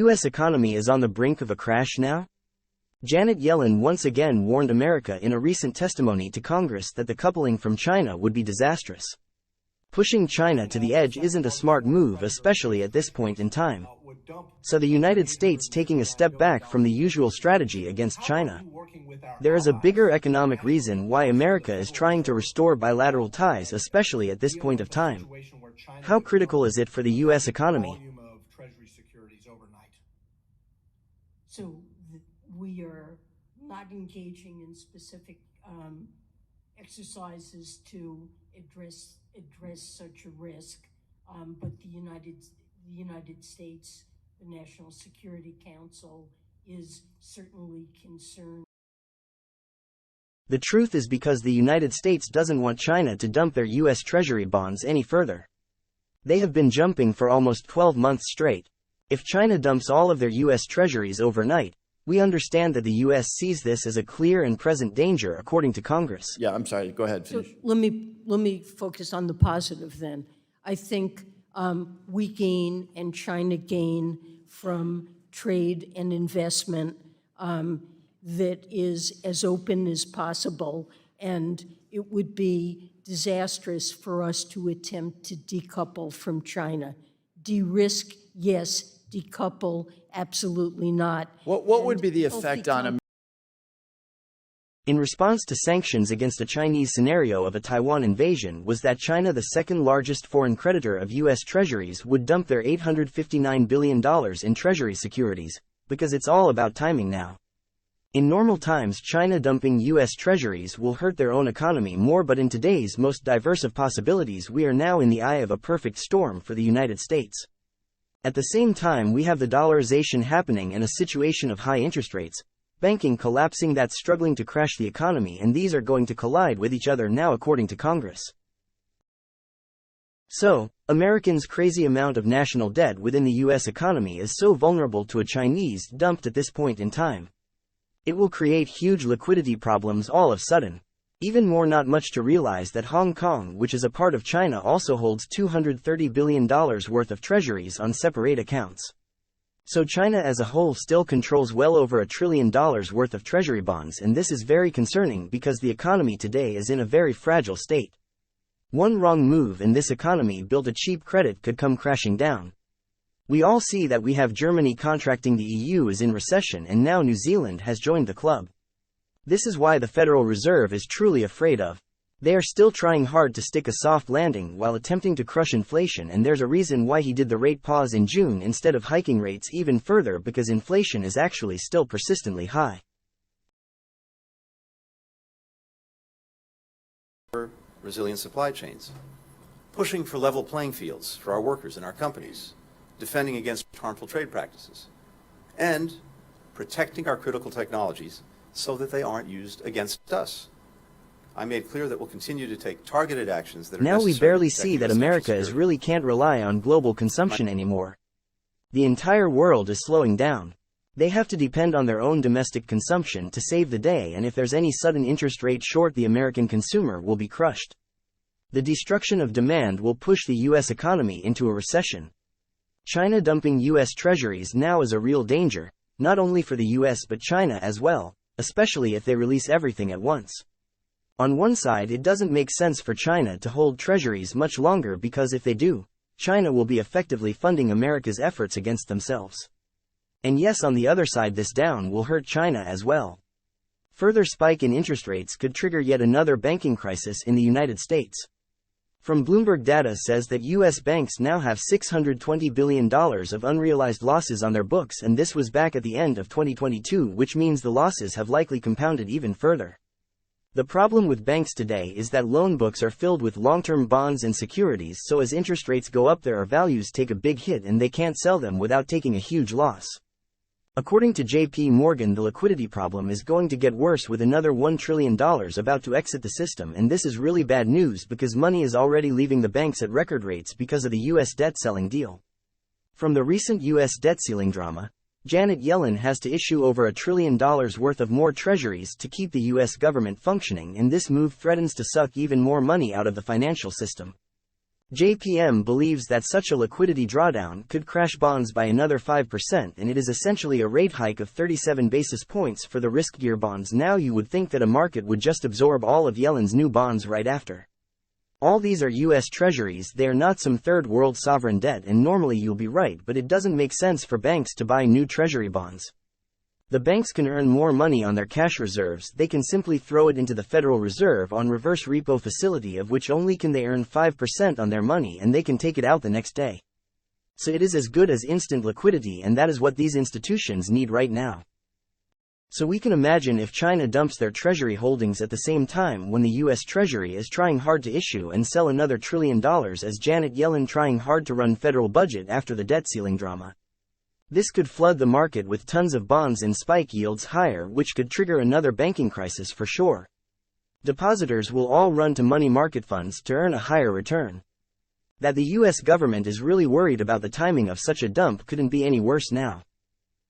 U.S. economy is on the brink of a crash now? Janet Yellen once again warned America in a recent testimony to Congress that the coupling from China would be disastrous. Pushing China to the edge isn't a smart move, especially at this point in time. So the United States taking a step back from the usual strategy against China. There is a bigger economic reason why America is trying to restore bilateral ties, especially at this point of time. How critical is it for the U.S. economy? So we are not engaging in specific exercises to address such a risk, but the United States, the National Security Council, is certainly concerned. The truth is because the United States doesn't want China to dump their U.S. Treasury bonds any further. They have been jumping for almost 12 months straight. If China dumps all of their U.S. treasuries overnight, we understand that the U.S. sees this as a clear and present danger, according to Congress. Yeah, I'm sorry. Go ahead. So let me focus on the positive then. I think we gain and China gain from trade and investment that is as open as possible, and it would be disastrous for us to attempt to decouple from China. De-risk, yes. Decouple, absolutely not. What would be the effect on In response to sanctions against a Chinese scenario of a Taiwan invasion was that China, the second largest foreign creditor of U.S. treasuries, would dump their $859 billion in treasury securities, because it's all about timing now. In normal times, China dumping U.S. treasuries will hurt their own economy more, but in today's most diverse of possibilities, we are now in the eye of a perfect storm for the United States. At the same time, we have the dollarization happening and a situation of high interest rates, banking collapsing that's struggling to crash the economy, and these are going to collide with each other now, according to Congress. So, Americans' crazy amount of national debt within the U.S. economy is so vulnerable to a Chinese dump at this point in time. It will create huge liquidity problems all of a sudden. Even more, not much to realize that Hong Kong, which is a part of China, also holds $230 billion worth of treasuries on separate accounts. So China as a whole still controls well over $1 trillion worth of treasury bonds, and this is very concerning because the economy today is in a very fragile state. One wrong move and this economy built a cheap credit could come crashing down. We all see that we have Germany contracting, the EU is in recession, and now New Zealand has joined the club. This is why the Federal Reserve is truly afraid of. They are still trying hard to stick a soft landing while attempting to crush inflation, and there's a reason why he did the rate pause in June instead of hiking rates even further, because inflation is actually still persistently high. Resilient supply chains, pushing for level playing fields for our workers and our companies, defending against harmful trade practices, and protecting our critical technologies so that they aren't used against us. I made clear that we'll continue to take targeted actions that are necessary. Now we barely see that America really can't rely on global consumption anymore. The entire world is slowing down. They have to depend on their own domestic consumption to save the day, and if there's any sudden interest rate shock, the American consumer will be crushed. The destruction of demand will push the U.S. economy into a recession. China dumping U.S. treasuries now is a real danger, not only for the U.S. but China as well, especially if they release everything at once. On one side, it doesn't make sense for China to hold treasuries much longer, because if they do, China will be effectively funding America's efforts against themselves. And yes, on the other side, this down will hurt China as well. Further spike in interest rates could trigger yet another banking crisis in the United States. From Bloomberg data says that U.S. banks now have $620 billion of unrealized losses on their books, and this was back at the end of 2022, which means the losses have likely compounded even further. The problem with banks today is that loan books are filled with long-term bonds and securities, so as interest rates go up, their values take a big hit and they can't sell them without taking a huge loss. According to J.P. Morgan, the liquidity problem is going to get worse with another $1 trillion about to exit the system, and this is really bad news because money is already leaving the banks at record rates because of the U.S. debt selling deal. From the recent U.S. debt ceiling drama, Janet Yellen has to issue over $1 trillion worth of more treasuries to keep the U.S. government functioning, and this move threatens to suck even more money out of the financial system. JPM believes that such a liquidity drawdown could crash bonds by another 5%, and it is essentially a rate hike of 37 basis points for the riskier bonds. Now you would think that a market would just absorb all of Yellen's new bonds right after. All these are US Treasuries, they are not some third world sovereign debt, and normally you'll be right, but it doesn't make sense for banks to buy new Treasury bonds. The banks can earn more money on their cash reserves. They can simply throw it into the Federal Reserve on reverse repo facility, of which only can they earn 5% on their money, and they can take it out the next day. So it is as good as instant liquidity, and that is what these institutions need right now. So we can imagine if China dumps their Treasury holdings at the same time when the US Treasury is trying hard to issue and sell another $1 trillion, as Janet Yellen trying hard to run federal budget after the debt ceiling drama. This could flood the market with tons of bonds and spike yields higher, which could trigger another banking crisis for sure. Depositors will all run to money market funds to earn a higher return. That the US government is really worried about the timing of such a dump couldn't be any worse now.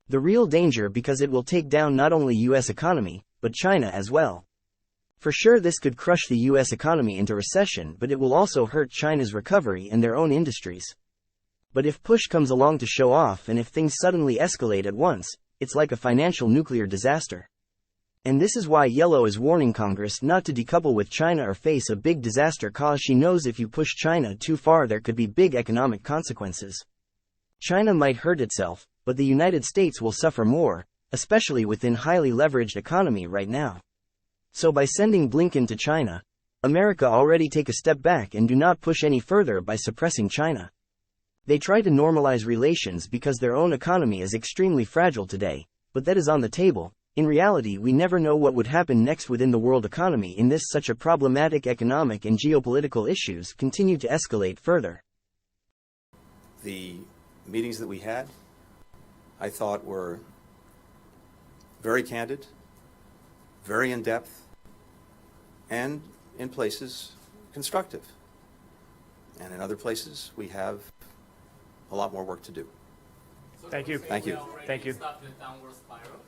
The real danger, because it will take down not only US economy, but China as well. For sure this could crush the US economy into recession, but it will also hurt China's recovery and their own industries. But if push comes along to show off, and if things suddenly escalate at once, it's like a financial nuclear disaster. And this is why Yellow is warning Congress not to decouple with China or face a big disaster, cause she knows if you push China too far there could be big economic consequences. China might hurt itself, but the United States will suffer more, especially within highly leveraged economy right now. So by sending Blinken to China, America already take a step back and do not push any further by suppressing China. They try to normalize relations because their own economy is extremely fragile today, but that is on the table. In reality, we never know what would happen next within the world economy in this such a problematic economic and geopolitical issues continue to escalate further. The meetings that we had, I thought, were very candid, very in-depth, and in places constructive. And in other places, we have a lot more work to do. Thank you. Thank you. Thank you. Stopped the downward spiral.